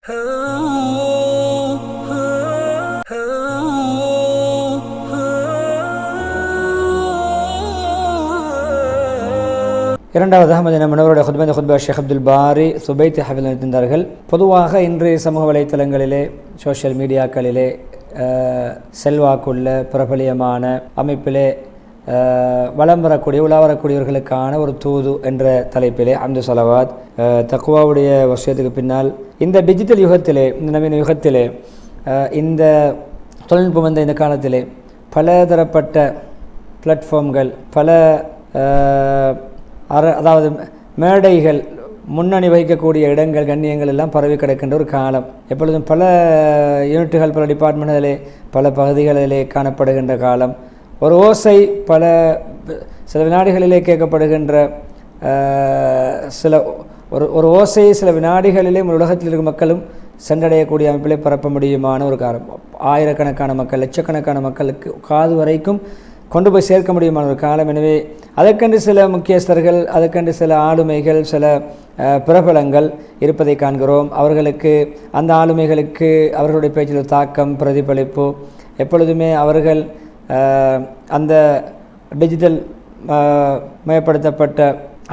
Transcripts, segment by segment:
இரண்டாவதாக மதீனா முனவருடைய ஹுத்பா ஷேக் அப்துல் பாரி சுபைத் ஹஃபில் நிறுத்தினார்கள். பொதுவாக இன்றைய சமூக வலைத்தளங்களிலே சோஷியல் மீடியாக்களிலே செல்வாக்குள்ள பிரபலியமான அமைப்பிலே வலம் வரக்கூடிய உலா வரக்கூடியவர்களுக்கான ஒரு தூது என்ற தலைப்பிலே அம்து சலவாத் தக்வாவுடைய வசியத்துக்கு பின்னால் இந்த டிஜிட்டல் யுகத்திலே, இந்த நவீன யுகத்திலே, இந்த தொழில்நுட்பம் வந்த இந்த காலத்திலே பல தரப்பட்ட பிளாட்ஃபார்ம்கள், பல அதாவது மேடைகள், முன்னணி வகிக்கக்கூடிய இடங்கள், கண்ணியங்கள் எல்லாம் பரவி கிடக்கின்ற ஒரு காலம். எப்பொழுதும் பல யூனிட்டுகள், பல டிபார்ட்மெண்ட்களிலே, பல பகுதிகளிலே காணப்படுகின்ற காலம். ஒரு ஓசை சில வினாடிகளிலே கேட்கப்படுகின்ற ஒரு ஓசையை சில வினாடிகளிலே உலகத்தில் இருக்கும் மக்களும் சென்றடையக்கூடிய அமைப்பிலே பரப்ப முடியுமான ஒரு காலம். ஆயிரக்கணக்கான மக்கள், லட்சக்கணக்கான மக்களுக்கு காது வரைக்கும் கொண்டு போய் சேர்க்க முடியுமான ஒரு காலம். எனவே அதற்கென்று சில முக்கியஸ்தர்கள், அதற்கென்று சில ஆளுமைகள், சில பிரபலங்கள் இருப்பதை காண்கிறோம். அவர்களுக்கு, அந்த ஆளுமைகளுக்கு அவர்களுடைய பேச்சில் தாக்கம், பிரதிபலிப்பு எப்பொழுதுமே அவர்கள் அந்த டிஜிட்டல் மயப்படுத்தப்பட்ட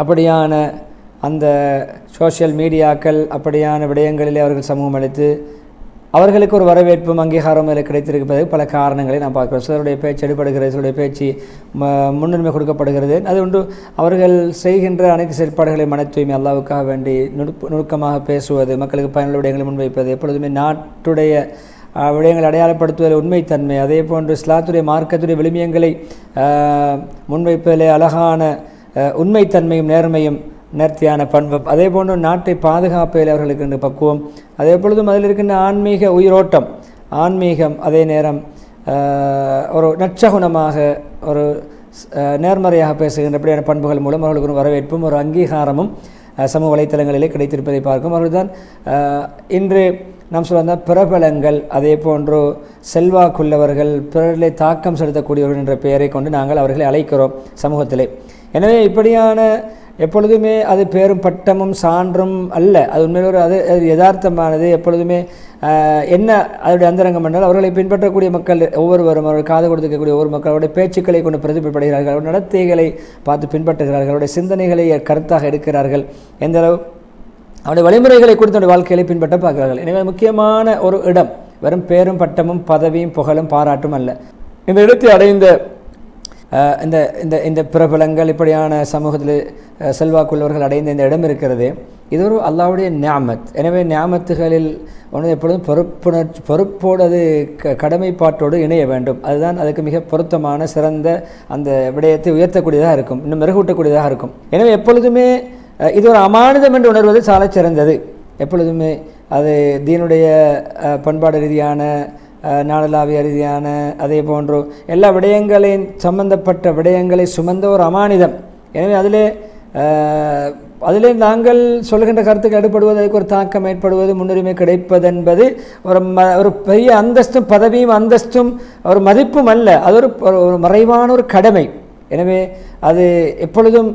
அப்படியான அந்த சோஷியல் மீடியாக்கள், அப்படியான விடயங்களிலே அவர்கள் சமூகம் அளித்து அவர்களுக்கு ஒரு வரவேற்பும் அங்கீகாரம் அதில் கிடைத்திருப்பதற்கு பல காரணங்களை நாம் பார்க்கிறோம். சிலருடைய பேச்சு எடுபடுகிறது, சிலருடைய பேச்சு முன்னுரிமை கொடுக்கப்படுகிறது. அது ஒன்று அவர்கள் செய்கின்ற அனைத்து செயற்பாடுகளை மன தூய்மை, அல்லாவுக்காக வேண்டி நுணுக்கமாக பேசுவது, மக்களுக்கு பயனுள்ள விடயங்களை முன்வைப்பது, எப்பொழுதுமே நாட்டுடைய விடயங்களை அடையாளப்படுத்துவதில் உண்மைத்தன்மை, அதே போன்று இஸ்லாத்துடைய மார்க்கத்துடைய விழுமியங்களை முன்வைப்பதிலே அழகான உண்மைத்தன்மையும் நேர்மையும் நேர்த்தியான பண்பும், அதே போன்று நாட்டை பாதுகாப்பதில் அவர்களுக்கு இந்த பக்குவம், அதே பொழுதும் அதில் இருக்கின்ற ஆன்மீக உயிரோட்டம், ஆன்மீகம், அதே நேரம் ஒரு நற்சகுணமாக ஒரு நேர்மறையாக பேசுகின்ற அப்படியான பண்புகள் மூலம் அவர்களுக்கு ஒரு வரவேற்பும் ஒரு அங்கீகாரமும் சமூக வலைத்தளங்களிலே கிடைத்திருப்பதை பார்க்கும். அவர்கள்தான் இன்று நாம் சொல்ல பிரபலங்கள், அதே போன்று செல்வாக்குள்ளவர்கள், பிறரிலே தாக்கம் செலுத்தக்கூடியவர்கள் என்ற பெயரை கொண்டு நாங்கள் அவர்களை அழைக்கிறோம் சமூகத்திலே. எனவே இப்படியான எப்பொழுதுமே அது பேரும் பட்டமும் சான்றும் அல்ல, அது உண்மையில் அது யதார்த்தமானது. எப்பொழுதுமே என்ன அதனுடைய அந்தரங்கம் என்றால் அவர்களை பின்பற்றக்கூடிய மக்கள் ஒவ்வொருவரும், அவர்கள் காது கொடுக்கக்கூடிய ஒவ்வொரு மக்கள் அவருடைய பேச்சுக்களை கொண்டு பிரதிபலிப்படுகிறார்கள், அவருடைய நடத்தைகளை பார்த்து பின்பற்றுகிறார்கள், அவருடைய சிந்தனைகளை கருத்தாக எடுக்கிறார்கள், எந்த அளவு அவருடைய வழிமுறைகளை குறித்து அவருடைய வாழ்க்கைகளை பின்பற்ற பார்க்கிறார்கள். எனவே முக்கியமான ஒரு இடம் வெறும் பேரும் பட்டமும் பதவியும் புகழும் பாராட்டும் அல்ல. இந்த இடத்தை அடைந்த இந்த பிரபலங்கள், இப்படியான சமூகத்தில் செல்வாக்குள்ளவர்கள் அடைந்த இந்த இடம் இருக்கிறது, இது ஒரு அல்லாஹ்வுடைய நியாமத். எனவே நியாமத்துகளில் ஒன்று எப்பொழுதும் பொறுப்போடு, அது கடமைப்பாட்டோடு இணைய வேண்டும். அதுதான் அதுக்கு மிக பொருத்தமான சிறந்த அந்த விடயத்தை உயர்த்தக்கூடியதாக இருக்கும், இன்னும் மெருகூட்டக்கூடியதாக இருக்கும். எனவே எப்பொழுதுமே இது ஒரு அமானிதம் என்று உணர்வது சால சிறந்தது. எப்பொழுதுமே அது தீனுடைய பண்பாடு ரீதியான, நாடளாவிய ரீதியான, அதே போன்று எல்லா விடயங்களையும் சம்பந்தப்பட்ட விடயங்களை சுமந்த ஒரு அமானிதம். எனவே அதிலே நாங்கள் சொல்கின்ற கருத்துக்கள் எடுப்படுவது, அதுக்கு ஒரு தாக்கம் ஏற்படுவது, முன்னுரிமை கிடைப்பது என்பது ஒரு பெரிய அந்தஸ்தும் பதவியும் அந்தஸ்தும் ஒரு மதிப்பும் அல்ல, அது ஒரு மறைவான ஒரு கடமை. எனவே அது எப்பொழுதும்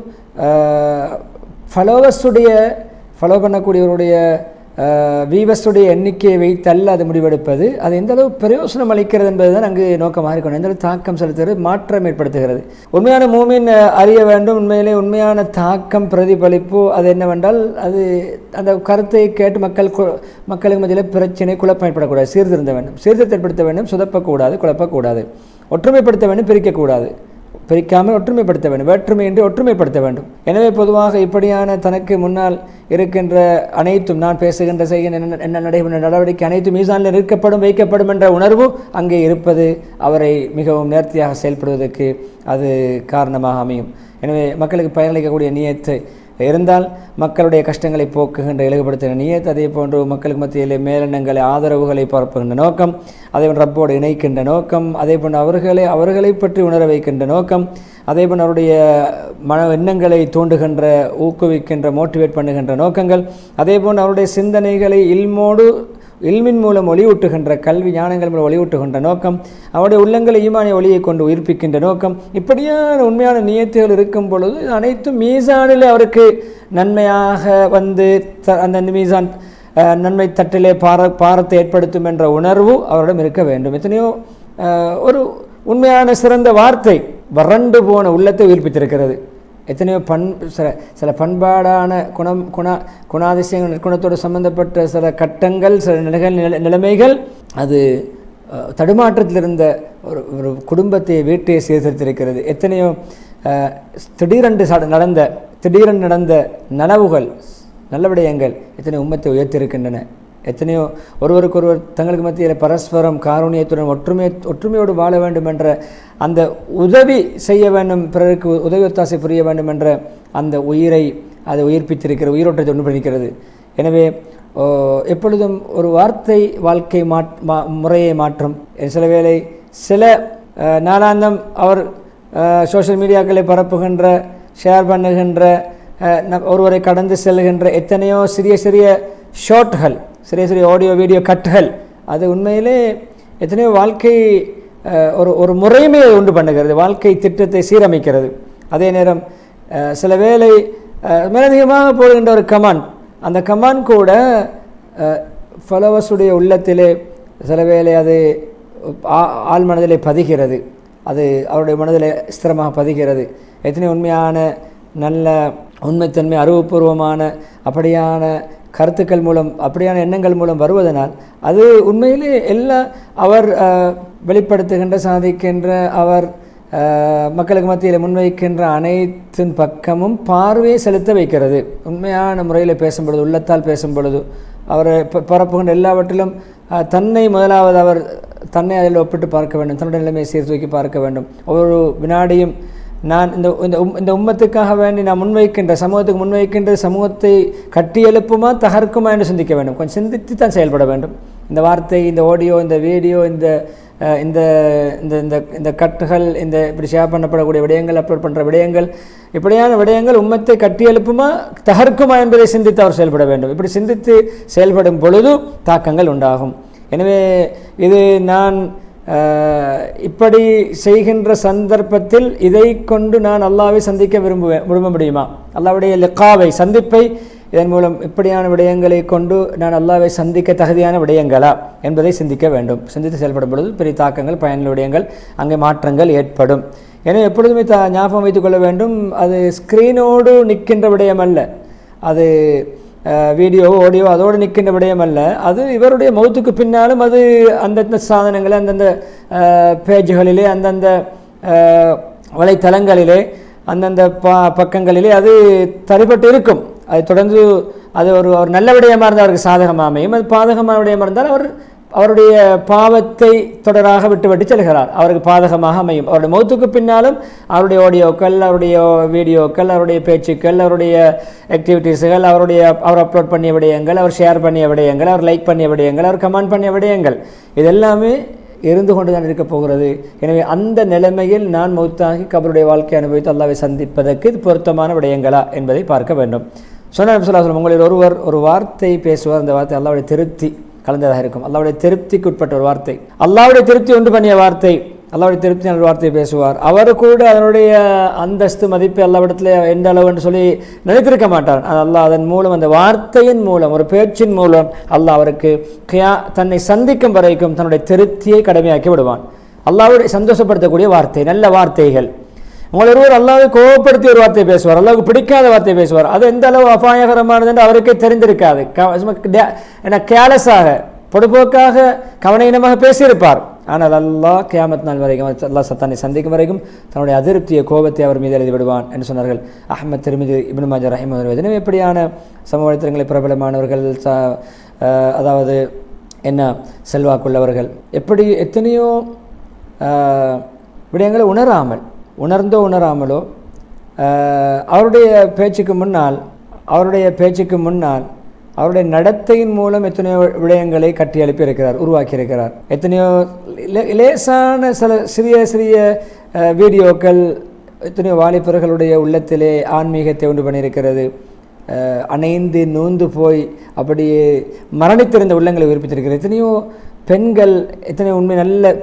ஃபாலோ பண்ணக்கூடியவருடைய வீவஸுடைய எண்ணிக்கையை வைத்தல்ல அது முடிவெடுப்பது, அது எந்த அளவு பிரயோசனம் அளிக்கிறது என்பது தான் அங்கு நோக்கமாக இருக்கணும். எந்த அளவு தாக்கம் செலுத்துகிறது, மாற்றம் ஏற்படுத்துகிறது. உண்மையான மூமின் அறிய வேண்டும், உண்மையிலே உண்மையான தாக்கம் பிரதிபலிப்பு அது என்னவென்றால், அது அந்த கருத்தை கேட்டு மக்களுக்கு மத்தியில் பிரச்சனை, குழப்பம் ஏற்படக்கூடாது, சீர்திருந்த வேண்டும், சீர்திருத்தம் ஏற்படுத்த வேண்டும், சுதப்பக்கூடாது, குழப்பக்கூடாது, ஒற்றுமைப்படுத்த வேண்டும், பிரிக்கக்கூடாது, பிரிக்காமல் ஒற்றுமைப்படுத்த வேண்டும், வேற்றுமையின்றி ஒற்றுமைப்படுத்த வேண்டும். எனவே பொதுவாக இப்படியான தனக்கு முன்னால் இருக்கின்ற அனைத்தும், நான் பேசுகின்ற செய்கின்ற என்ன நடைபெறும் நடவடிக்கை அனைத்தும் மீசானில் வைக்கப்படும் என்ற உணர்வு அங்கே இருப்பது அவரை மிகவும் நேர்த்தியாக செயல்படுவதற்கு அது காரணமாக அமையும். எனவே மக்களுக்கு பயனளிக்கக்கூடிய நியத்து இருந்தால் மக்களுடைய கஷ்டங்களை போக்குகின்ற, இலகுபடுத்துகிற நியத், அதே போன்று மக்களுக்கு மத்தியிலே மேலெண்ணங்களை, ஆதரவுகளை பரப்புகின்ற நோக்கம், அதே போன்று ரப்போடு இணைக்கின்ற நோக்கம், அதே போன்று அவர்களை பற்றி உணர வைக்கின்ற நோக்கம், அதே போன்று அவருடைய மன எண்ணங்களை தூண்டுகின்ற, ஊக்குவிக்கின்ற, மோட்டிவேட் பண்ணுகின்ற நோக்கங்கள், அதே போன்று அவருடைய சிந்தனைகளை இல்மின் மூலம் ஒளியூட்டுகின்ற, கல்வி ஞானங்கள் மூலம் ஒளியூட்டுகின்ற நோக்கம், அவருடைய உள்ளங்களை ஈமானிய ஒளியை கொண்டு உயிர்ப்பிக்கின்ற நோக்கம், இப்படியான உண்மையான நியத்துகள் இருக்கும் பொழுது அனைத்தும் மீசானில் அவருக்கு நன்மையாக வந்து அந்த மீசான் நன்மை தட்டிலே பாரத்தை ஏற்படுத்தும் என்ற உணர்வு அவரிடம் இருக்க வேண்டும். எத்தனையோ ஒரு உண்மையான சிறந்த வார்த்தை வறண்டு போன உள்ளத்தை உயிர்ப்பித்திருக்கிறது. எத்தனையோ சில பண்பாடான குணாதிசயங்கள் நற்குணத்தோடு சம்பந்தப்பட்ட சில கட்டங்கள், சில நிலைமைகள் அது தடுமாற்றத்தில் இருந்த ஒரு குடும்பத்தை வீட்டையை சீர்திருத்திருக்கிறது. எத்தனையோ திடீரென்று நடந்த நனவுகள், நல்ல விடயங்கள் எத்தனையோ உம்மத்தை உயர்த்திருக்கின்றன. எத்தனையோ ஒருவருக்கொருவர் தங்களுக்கு மத்தியில் பரஸ்பரம் காரூணியத்துடன் ஒற்றுமையோடு வாழ வேண்டும் என்ற அந்த உதவி செய்ய வேண்டும், பிறருக்கு உதவி ஒத்தாசை புரிய வேண்டும் என்ற அந்த உயிரை அதை உயிர்ப்பித்திருக்கிற உயிரோட்டத்தை ஒன்று பண்ணிக்கிறது. எனவே எப்பொழுதும் ஒரு வார்த்தை வாழ்க்கை முறையை மாற்றும். சில வேளை சில நாளாந்தம் அவர் சோஷியல் மீடியாக்களை பரப்புகின்ற, ஷேர் பண்ணுகின்ற, ஒருவரை கடந்து செல்கின்ற எத்தனையோ சிறிய சிறிய ஷார்ட்கள், சிறிய சிறிய ஆடியோ வீடியோ கட்டுகள், அது உண்மையிலே எத்தனையோ வாழ்க்கை ஒரு முறைமையை உண்டு பண்ணுகிறது, வாழ்க்கை திட்டத்தை சீரமைக்கிறது. அதே நேரம் சில வேளை மேலதிகமாக போடுகின்ற ஒரு கமாண்ட், அந்த கமாண்ட் கூட ஃபாலோவர்ஸுடைய உள்ளத்திலே சில வேளை அது ஆள் மனதிலே பதிகிறது, அது அவருடைய மனதில் ஸ்திரமாக பதிகிறது. எத்தனை உண்மையான நல்ல உண்மைத்தன்மை அறிவுபூர்வமான அப்படியான கருத்துக்கள் மூலம், அப்படியான எண்ணங்கள் மூலம் வருவதனால் அது உண்மையிலே அவர் வெளிப்படுத்துகின்ற, சாதிக்கின்ற, அவர் மக்களுக்கு மத்தியில் முன்வைக்கின்ற அனைத்தின் பக்கமும் பார்வையை செலுத்த வைக்கிறது. உண்மையான முறையில் பேசும் பொழுது, உள்ளத்தால் பேசும் பொழுது, அவர் பரப்புகின்ற எல்லாவற்றிலும் தன்னை முதலாவது அவர் தன்னை அதில் ஒப்பிட்டு பார்க்க வேண்டும், தன்னுடைய நிலைமையை சீர்தூக்கி பார்க்க வேண்டும். ஒவ்வொரு வினாடியும் நான் இந்த உம்மத்துக்காக வேண்டி நான் முன்வைக்கின்ற, சமூகத்துக்கு முன்வைக்கின்ற, சமூகத்தை கட்டியெழுப்புமா தகர்க்குமா என்று சிந்திக்க வேண்டும். கொஞ்சம் சிந்தித்து தான் செயல்பட வேண்டும். இந்த வார்த்தை, இந்த ஆடியோ, இந்த வீடியோ, இந்த இந்த இந்த இந்த கட்டுகள், இந்த இப்படி ஷேர் பண்ணப்படக்கூடிய விடயங்கள், அப்லோட் பண்ணுற விடயங்கள், இப்படியான விடயங்கள் உம்மத்தை கட்டியெழுப்புமா தகர்க்குமா என்பதை சிந்தித்து அவர் செயல்பட வேண்டும். இப்படி சிந்தித்து செயல்படும் பொழுது தாக்கங்கள் உண்டாகும். எனவே இது நான் இப்படி செய்கின்ற சந்தர்ப்பத்தில் இதை கொண்டு நான் அல்லாஹ்வை சந்திக்க விரும்ப முடியுமா? அல்லாஹ்வுடைய லிகாவை, சந்திப்பை இதன் மூலம் இப்படியான விடயங்களை கொண்டு நான் அல்லாஹ்வை சந்திக்க தகுதியான விடயங்களா என்பதை சிந்திக்க வேண்டும். சிந்தித்து செயல்படும் பொழுது பெரிய தாக்கங்கள், பயனுள்ள விடயங்கள், அங்கே மாற்றங்கள் ஏற்படும். எனவே எப்பொழுதுமே ஞாபகம் வைத்துக் கொள்ள வேண்டும், அது ஸ்க்ரீனோடு நிற்கின்ற விடயம் அல்ல, அது வீடியோ ஆடியோ அதோடு நிற்கின்ற விடயம் அல்ல. அது இவருடைய மௌத்துக்கு பின்னாலும் அது அந்தந்த சாதனங்களே, அந்தந்த பேஜ்களிலே, அந்தந்த வலைத்தளங்களிலே, அந்தந்த பக்கங்களிலே அது தரிப்பட்டு இருக்கும். அது தொடர்ந்து அது ஒரு நல்ல விடயமாக இருந்தால் அவருக்கு சாதகமாக அமையும். அது பாதகமான விடயமாக இருந்தால் அவருடைய பாவத்தை தொடராக விட்டு செல்கிறார், அவருக்கு பாதகமாக அமையும். அவருடைய மௌத்துக்கு பின்னாலும் அவருடைய ஆடியோக்கள், அவருடைய வீடியோக்கள், அவருடைய பேச்சுக்கள், அவருடைய ஆக்டிவிட்டீஸுகள், அவர் அப்லோட் பண்ணிய விடயங்கள், அவர் ஷேர் பண்ணிய விடயங்கள், அவர் லைக் பண்ணிய விடயங்கள், அவர் கமெண்ட் பண்ணிய விடயங்கள், இதெல்லாமே இருந்து கொண்டு தான் இருக்க போகிறது. எனவே அந்த நிலைமையில் நான் மௌத்தாகி கபருடைய வாழ்க்கை அனுபவித்து அல்லாஹ்வை சந்திப்பதற்கு இது பொருத்தமான விடயங்களா என்பதை பார்க்க வேண்டும். சொன்ன நபி ஸல்லல்லாஹு அலைஹி வஸல்லம், உங்களில் ஒருவர் ஒரு வார்த்தை பேசுவார், அந்த வார்த்தை அல்லாஹ்வுடைய திருப்தி கலந்ததாக இருக்கும். அல்லாஹ்வுடைய திருப்திக்கு உட்பட்ட ஒரு வார்த்தை, அல்லாஹ்வுடைய திருப்தி ஒன்று பண்ணிய வார்த்தை, அல்லாஹ்வுடைய திருப்தியான ஒரு வார்த்தையை பேசுவார். அவர் கூட அதனுடைய அந்தஸ்து மதிப்பு அல்லாஹ்விடத்தில் எந்த அளவு என்று சொல்லி நினைத்திருக்க மாட்டார். அல்லாஹ் அதன் மூலம், அந்த வார்த்தையின் மூலம், ஒரு பேச்சின் மூலம் அல்லாஹ் அவருக்கு தன்னை சந்திக்கும் வரைக்கும் தன்னுடைய திருப்தியை கடமையாக்கி விடுவான். அல்லாஹ்வுடைய சந்தோஷப்படுத்தக்கூடிய வார்த்தை, நல்ல வார்த்தைகள். உங்கள் ஒருவர் அல்லாஹ்வை கோபப்படுத்தி ஒரு வார்த்தை பேசுவார், அல்லாஹ்வுக்கு பிடிக்காத வார்த்தை பேசுவார், அது எந்த அளவு அபாயகரமானது என்று அவருக்கே தெரிந்திருக்காது. கேலஸாக, பொடுபோக்காக, கவனீனமாக பேசியிருப்பார். ஆனால் அல்லாஹ் கியாமத் நாள் வரைக்கும், அல்லாஹ் தன்னை சந்திக்கும் வரைக்கும் தன்னுடைய அதிருப்தியை, கோபத்தை அவர் மீது எழுதி விடுவான் என்று சொன்னார்கள் அஹ்மத், திர்மிதி, இப்னு மாஜா ரஹிமஹுல்லாஹ். எனவே எப்படியான சமூக வலைத்தளங்களை பிரபலமானவர்கள், அதாவது என்ன செல்வாக்குள்ளவர்கள், எப்படி எத்தனையோ விடயங்களை உணர்ந்தோ உணராமலோ அவருடைய பேச்சுக்கு முன்னால் அவருடைய நடத்தையின் மூலம் எத்தனையோ விடயங்களை கட்டி எழுப்பி இருக்கிறார், உருவாக்கி இருக்கிறார். எத்தனையோ லேசான சிறிய சிறிய வீடியோக்கள் எத்தனையோ வாலிபர்களுடைய உள்ளத்திலே ஆன்மீகத்தை உண்டு பண்ணியிருக்கிறது. அணைந்து நூந்து போய் அப்படியே மரணித்திருந்த உள்ளங்களை உயிர்ப்பித்திருக்கிறது. எத்தனையோ பெண்கள் எத்தனையோ உண்மை நல்ல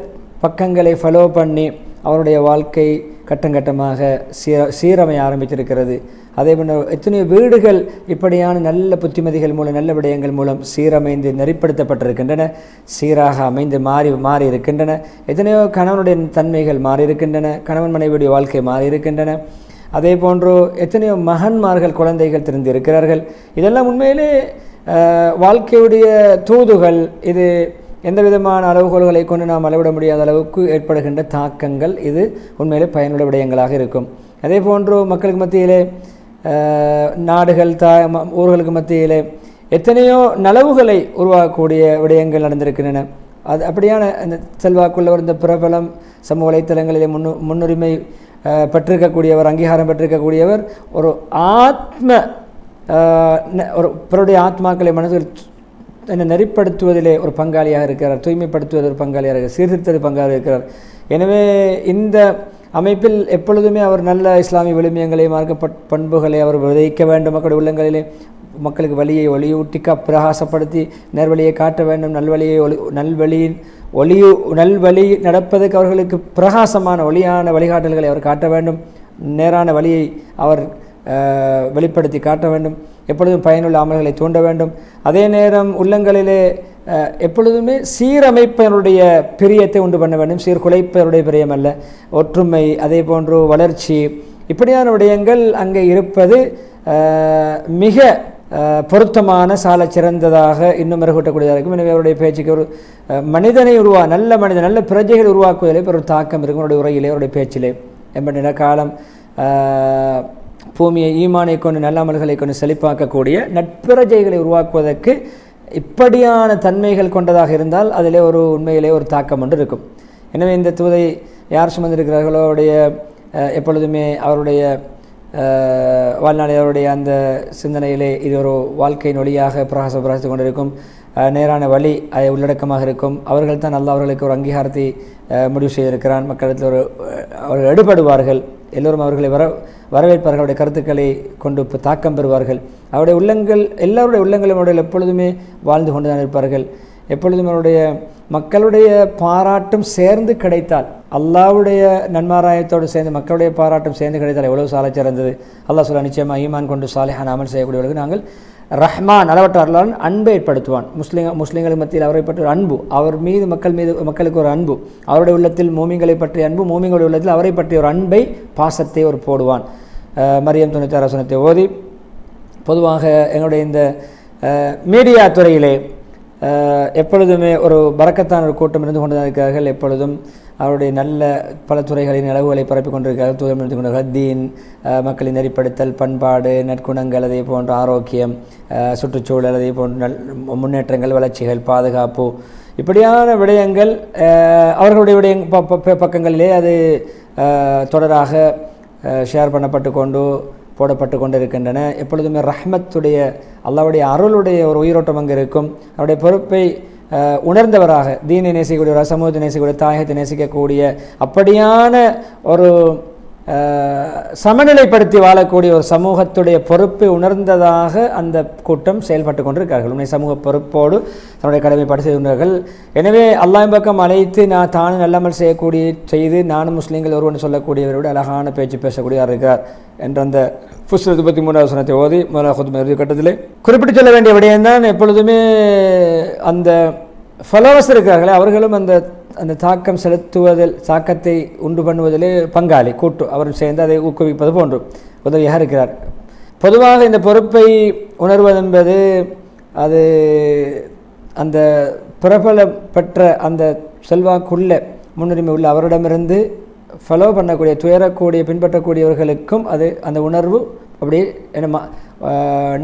பக்கங்களை ஃபாலோ பண்ணி அவருடைய வாழ்க்கை கட்டங்கட்டமாக சீரமைய ஆரம்பித்திருக்கிறது. அதே போன்ற எத்தனையோ வீடுகள் இப்படியான நல்ல புத்திமதிகள் மூலம் நல்ல விடயங்கள் மூலம் சீரமைந்து நெறிப்படுத்தப்பட்டிருக்கின்றன, சீராக அமைந்து மாறி இருக்கின்றன. எத்தனையோ கணவனுடைய தன்மைகள் மாறி இருக்கின்றன, கணவன் மனைவியுடைய வாழ்க்கை மாறி இருக்கின்றன. அதே போன்று எத்தனையோ மகன்மார்கள் குழந்தைகள் தெரிந்திருக்கிறார்கள். இதெல்லாம் உண்மையிலே வாழ்க்கையுடைய தூதுகள். இது எந்த விதமான அளவுகோல்களை கொண்டு நாம் அளவிட முடியாத அளவுக்கு ஏற்படுகின்ற தாக்கங்கள் இது உண்மையிலே பயனுள்ள விடயங்களாக இருக்கும். அதே போன்று மக்களுக்கு மத்தியிலே நாடுகள் ஊர்களுக்கு மத்தியிலே எத்தனையோ நலவுகளை உருவாக்கக்கூடிய விடயங்கள் நடந்திருக்கின்றன. அது அப்படியான இந்த செல்வாக்குள்ளவர், இந்த பிரபலம் சமூக வலைத்தளங்களிலே முன்னுரிமை பெற்றிருக்கக்கூடியவர், அங்கீகாரம் பெற்றிருக்கக்கூடியவர் ஒரு ஒரு பிறருடைய ஆத்மாக்களை மனதில் நெறிப்படுத்துவதிலே ஒரு பங்காளியாக இருக்கிறார், தூய்மைப்படுத்துவது ஒரு பங்காளியாக இருக்கிறார், சீர்திருத்தது பங்காளியாக இருக்கிறார். எனவே இந்த அமைப்பில் எப்பொழுதுமே அவர் நல்ல இஸ்லாமிய விழுமியங்களை, மார்க்க பண்புகளை அவர் விதைக்க வேண்டும். மக்களுடைய உள்ளங்களிலே மக்களுக்கு வழியை ஒளியூட்டி பிரகாசப்படுத்தி நேர்வழியை காட்ட வேண்டும். நல்வழி நடப்பதற்கு அவர்களுக்கு பிரகாசமான ஒளியான வழிகாட்டல்களை அவர் காட்ட வேண்டும். நேரான வழியை அவர் வெளிப்படுத்தி காட்ட வேண்டும். எப்பொழுதும் பயனுள்ள அமல்களை தூண்ட வேண்டும். அதே நேரம் உள்ளங்களிலே எப்பொழுதுமே சீரமைப்பவருடைய பிரியத்தை உண்டு பண்ண வேண்டும், சீர்குலைப்பவருடைய பிரியம் அல்ல, ஒற்றுமை, அதே போன்று வளர்ச்சி, இப்படியான விடயங்கள் அங்கே இருப்பது மிக பொருத்தமான சால சிறந்ததாக இன்னும் மெருகூட்டக்கூடியதாக இருக்கும். எனவே அவருடைய பேச்சுக்கு ஒரு மனிதனை நல்ல பிரஜைகளை உருவாக்குவதிலே ஒரு தாக்கம் இருக்கும். அவருடைய உரையிலே, அவருடைய பேச்சிலே. எம்படின காலம் பூமியை ஈமானை கொண்டு நல்ல அமல்களை கொண்டு செழிப்பாக்கக்கூடிய நட்பிரஜைகளை உருவாக்குவதற்கு இப்படியான தன்மைகள் கொண்டதாக இருந்தால் அதிலே ஒரு உண்மையிலே ஒரு தாக்கம் ஒன்று இருக்கும். எனவே இந்த தூதை யார் சுமந்திருக்கிறார்களோ அவருடைய எப்பொழுதுமே அவருடைய வாழ்நாளில் அவருடைய அந்த சிந்தனையிலே இது ஒரு வாழ்க்கையின் வழியாக பிரகாசித்து கொண்டிருக்கும். நேரான வழி உள்ளடக்கமாக இருக்கும். அவர்கள் தான் நல்லா அவர்களுக்கு ஒரு அங்கீகாரத்தை முடிவு செய்திருக்கிறான். மக்களிடத்தில் அவர்கள் எடுபடுவார்கள். எல்லோரும் அவர்களை வரவேற்பார்கள். அவருடைய கருத்துக்களை கொண்டு தாக்கம் பெறுவார்கள். அவருடைய எல்லாருடைய உள்ளங்களும் அவர்கள் எப்பொழுதுமே வாழ்ந்து கொண்டு தான் இருப்பார்கள். எப்பொழுதும் அவருடைய மக்களுடைய பாராட்டும் சேர்ந்து கிடைத்தால், அல்லாஹ்வுடைய நன்மாராயத்தோடு சேர்ந்து மக்களுடைய பாராட்டும் சேர்ந்து கிடைத்தால் எவ்வளவு சாலை சிறந்தது. அல்லாஹ் சொல்ல, நிச்சயமாக ஈமான் கொண்டு சாலிஹான அமல் செய்யக்கூடியவர்களுக்கு நாங்கள் ரஹ்மான் அளவற்ற அருளாளன் அன்பை ஏற்படுத்துவான். முஸ்லிம்களுக்கு மத்தியில் அவரை பற்றி ஒரு அன்பு, அவர் மீது மக்களுக்கு ஒரு அன்பு, அவருடைய உள்ளத்தில் மூமிங்களை பற்றிய அன்பு, மூமிங்களுடைய உள்ளத்தில் அவரை பற்றிய ஒரு அன்பை, பாசத்தை ஒரு போடுவான். மரியம் 96 வசனத்தை ஓதி, பொதுவாக எங்களுடைய இந்த மீடியா துறையிலே எப்பொழுதுமே ஒரு பரக்கத்தான ஒரு கூட்டம் இருந்து கொண்டு தான் இருக்கிறார்கள். எப்பொழுதும் அவருடைய நல்ல பல துறைகளின் அளவுகளை பரப்பிக் கொண்டிருக்கிறார்கள். தூதம் இருந்து கொண்டிருக்கிறார்கள். தீன், மக்களின் நெறிப்படுத்தல், பண்பாடு, நற்குணங்கள், அதே போன்ற ஆரோக்கியம், சுற்றுச்சூழல், அதே போன்ற முன்னேற்றங்கள், வளர்ச்சிகள், பாதுகாப்பு, இப்படியான விடயங்கள் அவர்களுடைய பக்கங்களிலே அது தொடராக ஷேர் பண்ணப்பட்டு கொண்டு போடப்பட்டு கொண்டு இருக்கின்றன. எப்பொழுதுமே ரஹ்மத்துடைய அல்லாஹ்வுடைய அருளுடைய ஒரு உயிரோட்டம் அங்கு இருக்கும். அவருடைய பொறுப்பை உணர்ந்தவராக, தீனை நேசிக்கக்கூடிய, சமூகத்தை நேசிக்கக்கூடிய, தாயகத்தை நேசிக்கக்கூடிய, அப்படியான ஒரு சமநிலைப்படுத்தி வாழக்கூடிய ஒரு சமூகத்துடைய பொறுப்பை உணர்ந்ததாக அந்த கூட்டம் செயல்பட்டு கொண்டிருக்கிறார்கள். உண்மை சமூக பொறுப்போடு தன்னுடைய கடமைப்பாடு செய்கின்றார்கள். எனவே அல்லாஹ்வின் பக்கம் அழைத்து தானும் நல்லமல் செய்து நானும் முஸ்லீம்கள் ஒருவன் சொல்லக்கூடியவரோடு அழகான பேச்சு பேசக்கூடியவர் இருக்கிறார் என்ற அந்த ஃபுஸ்ரத் 33 வசனத்தை ஓதி முதலாவது இறுதி கட்டத்திலே குறிப்பிட்டு சொல்ல வேண்டிய விடயம்தான். எப்பொழுதுமே அந்த ஃபாலோவர்ஸ் இருக்கிறார்களே, அவர்களும் அந்த தாக்கம் செலுத்துவதில், தாக்கத்தை உண்டு பண்ணுவதிலே பங்காளி, கூட்டு அவர் சேர்ந்து அதை ஊக்குவிப்பது போன்று உதவியாக இருக்கிறார். பொதுவாக இந்த பொறுப்பை உணர்வதென்பது அது அந்த பிரபலம் பெற்ற அந்த செல்வாக்குள்ள முன்னுரிமை உள்ள அவரிடமிருந்து ஃபாலோ பண்ணக்கூடிய, துயரக்கூடிய, பின்பற்றக்கூடியவர்களுக்கும் அது அந்த உணர்வு அப்படி என்ன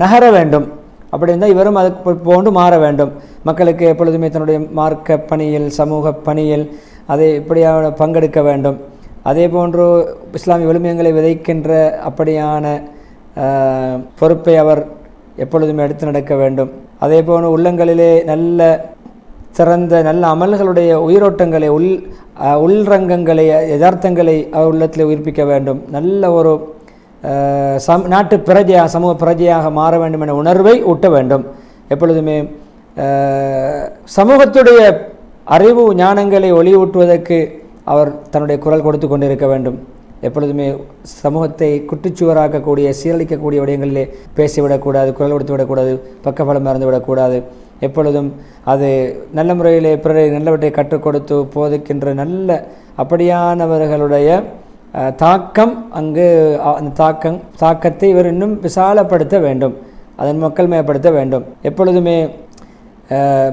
நகர வேண்டும். அப்படி இருந்தால் இவரும் அது போன்று மாற வேண்டும். மக்களுக்கு எப்பொழுதுமே தன்னுடைய மார்க்க பணியில், சமூக பணியில் அதை இப்படியான பங்கெடுக்க வேண்டும். அதே போன்று இஸ்லாமிய விழுமியங்களை விதைக்கின்ற அப்படியான பொறுப்பை அவர் எப்பொழுதுமே எடுத்து நடக்க வேண்டும். அதே போன்று உள்ளங்களிலே நல்ல சிறந்த நல்ல அமல்களுடைய உயிரோட்டங்களை, உள்ரங்கங்களை, யதார்த்தங்களை அவர் உள்ளத்தில் உயிர்ப்பிக்க வேண்டும். நல்ல ஒரு நாட்டு பிரஜையாக, சமூக பிரஜையாக மாற வேண்டும் என்ற உணர்வை ஊட்ட வேண்டும். எப்பொழுதுமே சமூகத்துடைய அறிவு ஞானங்களை ஒளியூட்டுவதற்கு அவர் தன்னுடைய குரல் கொடுத்து கொண்டிருக்க வேண்டும். எப்பொழுதுமே சமூகத்தை குட்டிச்சுவராக்கக்கூடிய சீரழிக்கக்கூடிய விடயங்களிலே பேசிவிடக்கூடாது, குரல் கொடுத்து விடக்கூடாது, பக்கபலம் மறந்து விடக்கூடாது. எப்பொழுதும் அது நல்ல முறையிலே பிறரை நல்லவற்றை கற்றுக் கொடுத்து போதிக்கின்ற நல்ல அப்படியானவர்களுடைய தாக்கம் அங்கு அந்த தாக்கத்தை இவர் இன்னும் விசாலப்படுத்த வேண்டும், அதன் மக்கள் மயப்படுத்த வேண்டும். எப்பொழுதுமே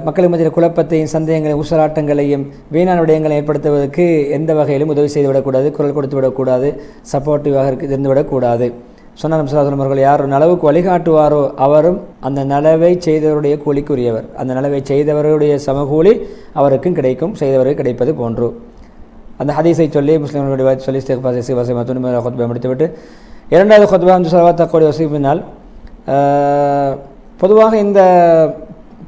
மக்களுக்கு மத்தியில் குழப்பத்தையும் சந்தேகங்களையும் ஊசலாட்டங்களையும் வீணான விடயங்களை ஏற்படுத்துவதற்கு எந்த வகையிலும் உதவி செய்து விடக்கூடாது, குரல் கொடுத்து விடக்கூடாது, சப்போர்ட்டிவாக இருந்து விடக்கூடாது. சொன்னார் நபிகள் அவர்கள் யார் நலவுக்கு வழிகாட்டுவாரோ அவரும் அந்த நலவை செய்தவருடைய கூலிக்குரியவர், அந்த நலவை செய்தவருடைய சமகூலி அவருக்கும் கிடைக்கும், செய்தவருக்கு கிடைப்பது போன்று. அந்த ஹதீஸை சொல்லி முஸ்லிம்களுடைய சொல்லி ஹுத்பா முடித்துவிட்டு இரண்டாவது ஹுத்பா சலவாத்தக்கூடிய வசீபினால் பொதுவாக இந்த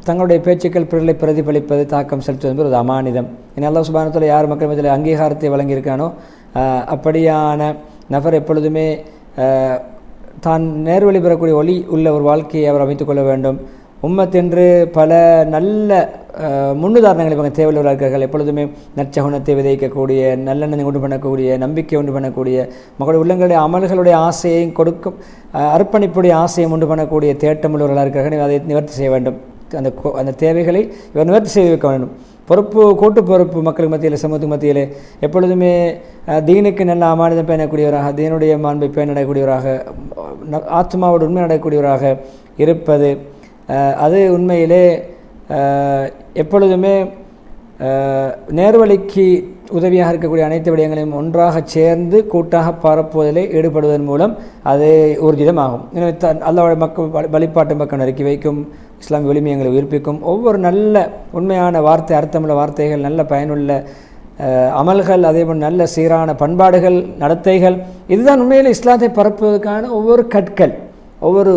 தங்களுடைய பேச்சுக்கள் பிறரை பிரதிபலிப்பது தாக்கம் செலுத்துவது என்பது ஒரு அமானிதம். இனி அல்லாஹ் சுப்ஹானஹு வ தஆலா யார் மக்கள் மத்தியில் அங்கீகாரத்தை வழங்கியிருக்கானோ அப்படியான நபர் எப்பொழுதுமே தான் நேர்வழி பெறக்கூடிய ஒளி உள்ள ஒரு வாழ்க்கையை அவர் அமைத்துக் கொள்ள வேண்டும். உம்மத் என்று பல நல்ல முன்னுதாரணங்களை இவங்க தேவையுள்ளவர்கள் இருக்கிறார்கள். எப்பொழுதுமே நற்சகுணத்தை விதைக்கக்கூடிய, நல்லெண்ணெய் உண்டு பண்ணக்கூடிய, நம்பிக்கை உண்டு பண்ணக்கூடிய, மக்களுடைய உள்ளங்களுடைய அமல்களுடைய ஆசையையும் கொடுக்கும் அர்ப்பணிப்புடைய ஆசையும் உண்டு பண்ணக்கூடிய தேட்டமுள்ளவர்களாக இருக்கிறார்கள். அதை நிவர்த்தி செய்ய வேண்டும். அந்த தேவைகளை இவர் நிவர்த்தி செய்து வைக்க வேண்டும். கூட்டு பொறுப்பு மக்களுக்கு மத்தியில், சமூகத்துக்கு மத்தியிலே எப்பொழுதுமே தீனுக்கு நல்ல அமானிதம் பேணக்கூடியவராக, தீனுடைய மாண்பை பேண நடக்கூடியவராக, ஆத்மாவோடு உண்மை நடக்கூடியவராக இருப்பது, அது உண்மையிலே எப்பொழுதுமே நேர்வழிக்கு உதவியாக இருக்கக்கூடிய அனைத்து விடயங்களையும் ஒன்றாக சேர்ந்து கூட்டாக பரப்புவதிலே ஈடுபடுவதன் மூலம் அது ஊர்ஜிதமாகும். எனவே அல்லாஹ்வுடைய மக்கள் வழிபாட்டு பக்கம் நறுக்கி வைக்கும், இஸ்லாமிய விழுமியங்களை உயிர்ப்பிக்கும், ஒவ்வொரு நல்ல உண்மையான வார்த்தை, அர்த்தமுள்ள வார்த்தைகள், நல்ல பயனுள்ள அமல்கள், அதேபோல் நல்ல சீரான பண்பாடுகள், நடத்தைகள், இதுதான் உண்மையில் இஸ்லாத்தை பரப்புவதற்கான ஒவ்வொரு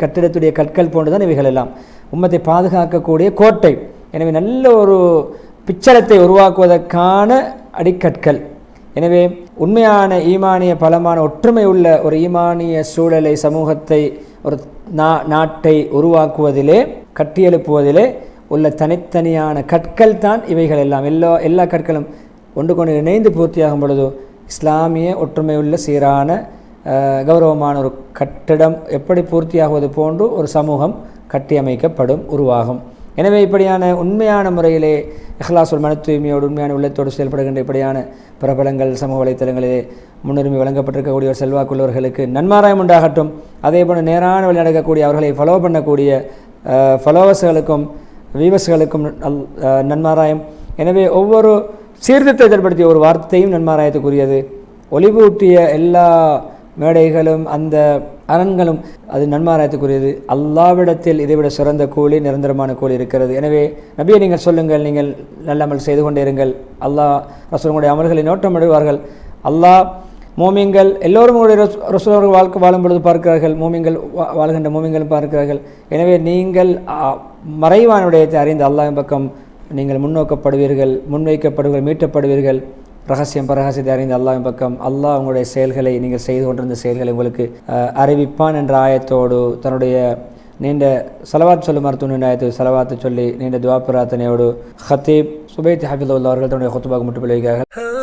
கட்டிடத்துடைய கற்கள் போன்றுதான் இவைகள் எல்லாம் உம்மத்தை பாதுகாக்கக்கூடிய கோட்டை. எனவே நல்ல ஒரு பிச்சலத்தை உருவாக்குவதற்கான அடிக்கற்கள். எனவே உண்மையான ஈமானிய பலமான ஒற்றுமை உள்ள ஒரு ஈமானிய சூழலை, சமூகத்தை, ஒரு நாட்டை உருவாக்குவதிலே, கட்டியெழுப்புவதிலே உள்ள தனித்தனியான கற்கள் தான் இவைகள் எல்லாம். எல்லா கற்களும் ஒன்று கொண்டு இணைந்து பூர்த்தியாகும் பொழுது இஸ்லாமிய ஒற்றுமை உள்ள சீரான கௌரவமான ஒரு கட்டிடம் எப்படி பூர்த்தியாகுவது போன்று ஒரு சமூகம் கட்டியமைக்கப்படும், உருவாகும். எனவே இப்படியான உண்மையான முறையிலே இஹ்லாஸுல் மன தூய்மையோடு உண்மையான உள்ளத்தோடு செயல்படுகின்ற இப்படியான பிரபலங்கள் சமூக வலைத்தளங்களிலே முன்னுரிமை வழங்கப்பட்டிருக்கக்கூடிய ஒரு செல்வாக்குள்ளவர்களுக்கு நன்மாராயம் உண்டாகட்டும். அதே போல் நேரான வழி நடக்கக்கூடிய, அவர்களை ஃபாலோ பண்ணக்கூடிய ஃபாலோவர்ஸ்களுக்கும் வீவர்ஸ்களுக்கும் நன்மாராயம். எனவே ஒவ்வொரு சீர்திருத்தத்தை ஏற்படுத்திய ஒரு வார்த்தையும் நன்மாராயத்துக்குரியது. ஒளிபூட்டிய எல்லா மேடைகளும் அந்த அரண்களும் அது நன்மாராயத்துக்குரியது. அல்லாவிடத்தில் இதைவிட சிறந்த கூலி, நிரந்தரமான கூலி இருக்கிறது. எனவே நபியை நீங்கள் சொல்லுங்கள், நீங்கள் நல்ல அமல் செய்து கொண்டே இருங்கள், அல்லாஹ் ரசூலுடைய அமல்களை நோட்டமிடுவார்கள். அல்லாஹ் மோமியங்கள் எல்லோரும் ரசூலுடைய வாழ்க்கை வாழும் பொழுது பார்க்கிறார்கள், மோமியங்கள் வாழ்கின்ற மோமியங்களும் பார்க்கிறார்கள். எனவே நீங்கள் மறைவான விடயத்தை அறிந்த அல்லாஹ்வின் பக்கம் நீங்கள் முன்னோக்கப்படுவீர்கள், முன்வைக்கப்படுவீர்கள், மீட்டப்படுவீர்கள். ரகசியம் பரகசியத்தை அறிந்த அல்லாஹ்வின் பக்கம் அல்லாஹ் உங்களுடைய செயல்களை, நீங்கள் செய்து கொண்டிருந்த செயல்களை உங்களுக்கு அறிவிப்பான் என்ற ஆயத்தோடு தன்னுடைய நீண்ட சலவாத் சொல்லும் மருத்துவ ஆயத்து சலவாத்து சொல்லி நீண்ட துவா பிரார்த்தனையோடு ஹத்தீப் சுபைத் ஹஃபிதுல்லாஹ் அவர்கள் தன்னுடைய ஹுத்பாவுக்கு முற்றுப்புள்ளி வைக்கிறார்கள்.